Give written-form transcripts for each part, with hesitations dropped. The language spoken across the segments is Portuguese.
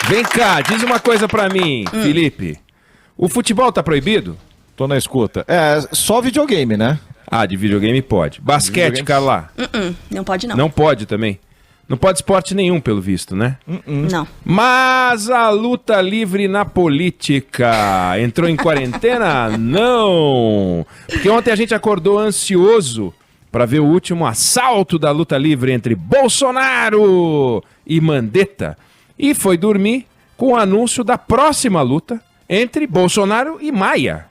Vem cá, diz uma coisa pra mim, Felipe. O futebol tá proibido? Tô na escuta. É, só videogame, né? Ah, de videogame pode. Basquete, Carla? Não pode, não. Não pode também? Não pode esporte nenhum, pelo visto, né? Não. Mas a luta livre na política entrou em quarentena? Não! Porque ontem a gente acordou ansioso para ver o último assalto da luta livre entre Bolsonaro e Mandetta. E foi dormir com o anúncio da próxima luta entre Bolsonaro e Maia.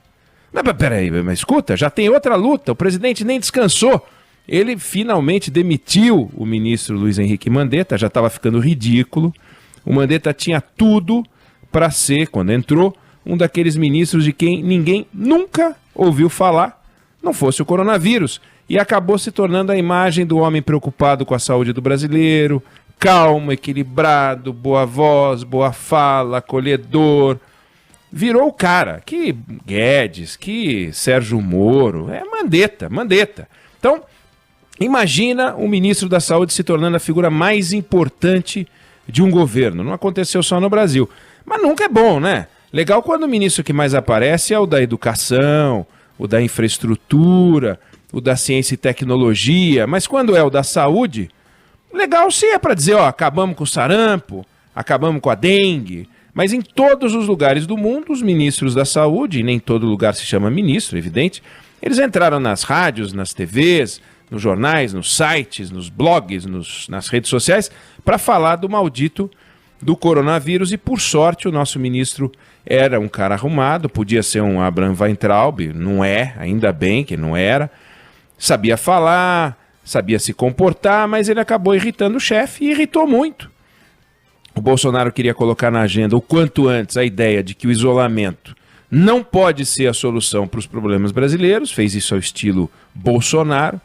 Mas peraí, mas escuta, já tem outra luta, o presidente nem descansou. Ele finalmente demitiu o ministro Luiz Henrique Mandetta, já estava ficando ridículo. O Mandetta tinha tudo para ser, quando entrou, um daqueles ministros de quem ninguém nunca ouviu falar, não fosse o coronavírus. E acabou se tornando a imagem do homem preocupado com a saúde do brasileiro, calmo, equilibrado, boa voz, boa fala, acolhedor. Virou o cara, que Guedes, que Sérgio Moro, é Mandetta. Então, imagina o ministro da Saúde se tornando a figura mais importante de um governo. Não aconteceu só no Brasil. Mas nunca é bom, né? Legal quando o ministro que mais aparece é o da educação, o da infraestrutura, o da ciência e tecnologia. Mas quando é o da saúde, legal sim é para dizer, ó, acabamos com o sarampo, acabamos com a dengue. Mas em todos os lugares do mundo, os ministros da saúde, e nem todo lugar se chama ministro, evidente, eles entraram nas rádios, nas TVs, nos jornais, nos sites, nos blogs, nas redes sociais, para falar do maldito do coronavírus. E, por sorte, o nosso ministro era um cara arrumado, podia ser um Abraham Weintraub, não é, ainda bem que não era. Sabia falar, sabia se comportar, mas ele acabou irritando o chefe e irritou muito. O Bolsonaro queria colocar na agenda o quanto antes a ideia de que o isolamento não pode ser a solução para os problemas brasileiros, fez isso ao estilo Bolsonaro,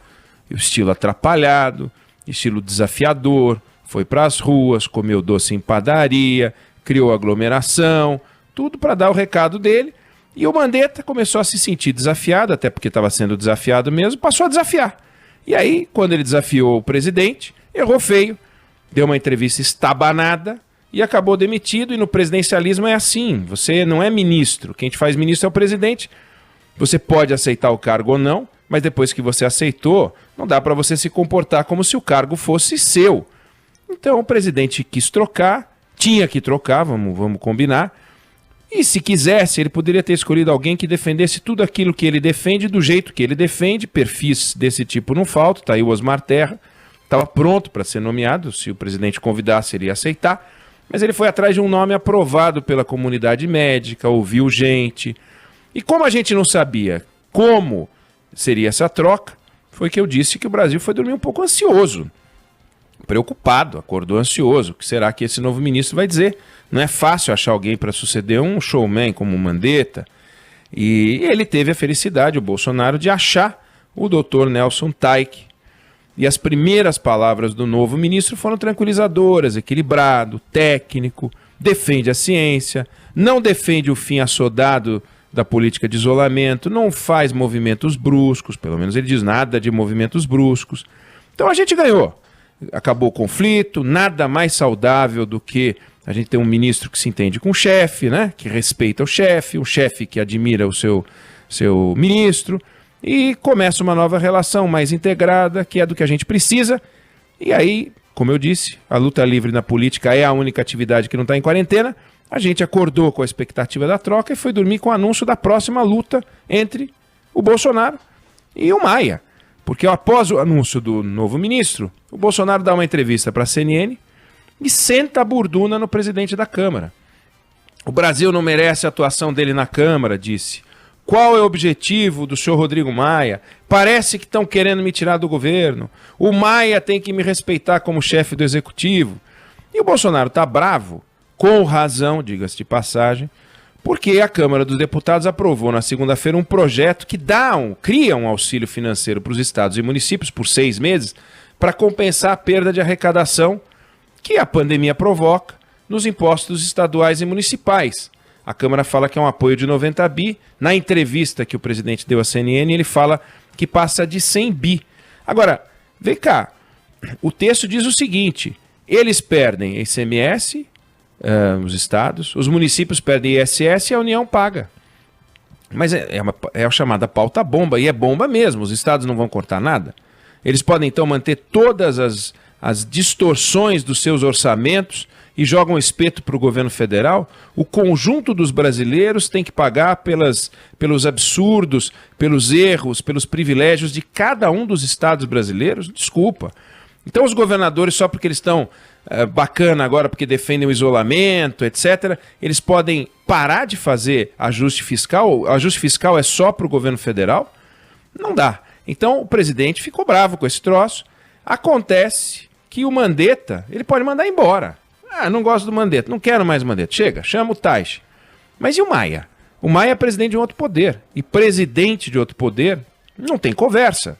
o estilo atrapalhado, estilo desafiador, foi para as ruas, comeu doce em padaria, criou aglomeração, tudo para dar o recado dele. E o Mandetta começou a se sentir desafiado, até porque estava sendo desafiado mesmo, passou a desafiar. E aí, quando ele desafiou o presidente, errou feio, deu uma entrevista estabanada e acabou demitido. E no presidencialismo é assim, você não é ministro, quem te faz ministro é o presidente. Você pode aceitar o cargo ou não, mas depois que você aceitou, não dá para você se comportar como se o cargo fosse seu. Então o presidente quis trocar, tinha que trocar, vamos combinar. E se quisesse, ele poderia ter escolhido alguém que defendesse tudo aquilo que ele defende, do jeito que ele defende. Perfis desse tipo não faltam, tá aí o Osmar Terra, estava pronto para ser nomeado, se o presidente convidasse ele ia aceitar, mas ele foi atrás de um nome aprovado pela comunidade médica, ouviu gente. E como a gente não sabia como seria essa troca, foi que eu disse que o Brasil foi dormir um pouco ansioso, preocupado, acordou ansioso. O que será que esse novo ministro vai dizer? Não é fácil achar alguém para suceder um showman como o Mandetta. E ele teve a felicidade, o Bolsonaro, de achar o Dr. Nelson Taik. E as primeiras palavras do novo ministro foram tranquilizadoras, equilibrado, técnico, defende a ciência, não defende o fim assodado da política de isolamento, não faz movimentos bruscos, pelo menos ele diz nada de movimentos bruscos. Então a gente ganhou. Acabou o conflito, nada mais saudável do que a gente ter um ministro que se entende com o chefe, né? Que respeita o chefe, um chefe que admira o seu ministro, e começa uma nova relação mais integrada, que é do que a gente precisa. E aí, como eu disse, a luta livre na política é a única atividade que não está em quarentena. A gente acordou com a expectativa da troca e foi dormir com o anúncio da próxima luta entre o Bolsonaro e o Maia. Porque após o anúncio do novo ministro, o Bolsonaro dá uma entrevista para a CNN e senta a burduna no presidente da Câmara. O Brasil não merece a atuação dele na Câmara, disse. Qual é o objetivo do senhor Rodrigo Maia? Parece que estão querendo me tirar do governo. O Maia tem que me respeitar como chefe do executivo. E o Bolsonaro está bravo, com razão, diga-se de passagem, porque a Câmara dos Deputados aprovou na segunda-feira um projeto que cria um auxílio financeiro para os estados e municípios por 6 meses para compensar a perda de arrecadação que a pandemia provoca nos impostos estaduais e municipais. A Câmara fala que é um apoio de 90 bi. Na entrevista que o presidente deu à CNN, ele fala que passa de 100 bi. Agora, vem cá, o texto diz o seguinte: eles perdem ICMS, os estados, os municípios perdem ISS e a União paga. Mas é a chamada pauta bomba, e é bomba mesmo, os estados não vão cortar nada. Eles podem então manter todas as distorções dos seus orçamentos e jogam espeto para o governo federal. O conjunto dos brasileiros tem que pagar pelos absurdos, pelos erros, pelos privilégios de cada um dos estados brasileiros. Desculpa. Então os governadores, só porque eles estão bacana agora, porque defendem o isolamento, etc., eles podem parar de fazer ajuste fiscal. O ajuste fiscal é só para o governo federal? Não dá. Então o presidente ficou bravo com esse troço. Acontece que o Mandetta, ele pode mandar embora. Ah, não gosto do Mandetta, não quero mais Mandetta. Chega, chama o Taixe. Mas e o Maia? O Maia é presidente de um outro poder. E presidente de outro poder não tem conversa.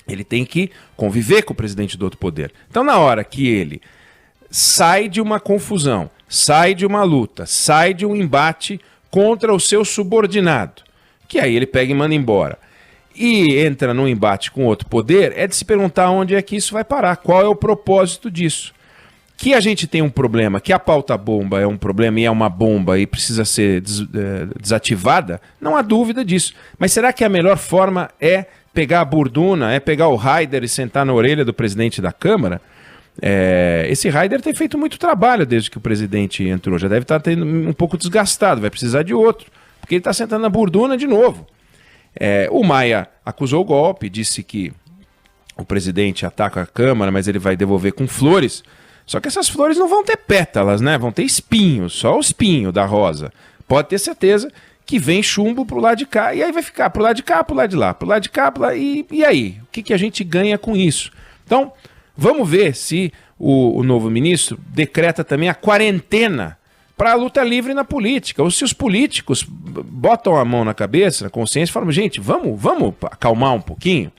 Ele tem que conviver com o presidente do outro poder. Então, na hora que ele sai de uma confusão, sai de uma luta, sai de um embate contra o seu subordinado, que aí ele pega e manda embora, e entra num embate com outro poder, é de se perguntar onde é que isso vai parar, qual é o propósito disso. Que a gente tem um problema, que a pauta bomba é um problema e é uma bomba e precisa ser desativada, não há dúvida disso. Mas será que a melhor forma é pegar a burduna, é pegar o Haider e sentar na orelha do presidente da Câmara? Esse Haider tem feito muito trabalho desde que o presidente entrou, já deve estar tendo um pouco desgastado, vai precisar de outro, porque ele está sentando na burduna de novo. O Maia acusou o golpe, disse que o presidente ataca a Câmara, mas ele vai devolver com flores. Só que essas flores não vão ter pétalas, né? Vão ter espinhos, só o espinho da rosa. Pode ter certeza que vem chumbo pro lado de cá, e aí vai ficar pro lado de cá, pro lado de lá, pro lado de cá, pro lado... E aí? O que a gente ganha com isso? Então, vamos ver se o novo ministro decreta também a quarentena para a luta livre na política, ou se os políticos botam a mão na cabeça, na consciência, e falam, gente, vamos acalmar um pouquinho?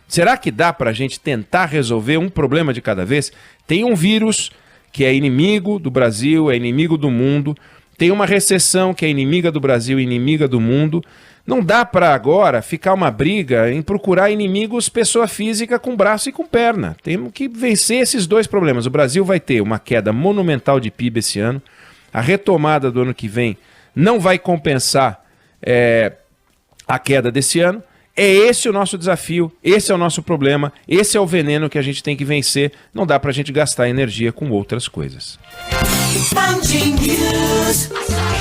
Será que dá para a gente tentar resolver um problema de cada vez? Tem um vírus que é inimigo do Brasil, é inimigo do mundo, tem uma recessão que é inimiga do Brasil, inimiga do mundo. Não dá para agora ficar uma briga em procurar inimigos pessoa física com braço e com perna. Temos que vencer esses dois problemas. O Brasil vai ter uma queda monumental de PIB esse ano. A retomada do ano que vem não vai compensar a queda desse ano. É esse o nosso desafio, esse é o nosso problema, esse é o veneno que a gente tem que vencer. Não dá pra gente gastar energia com outras coisas.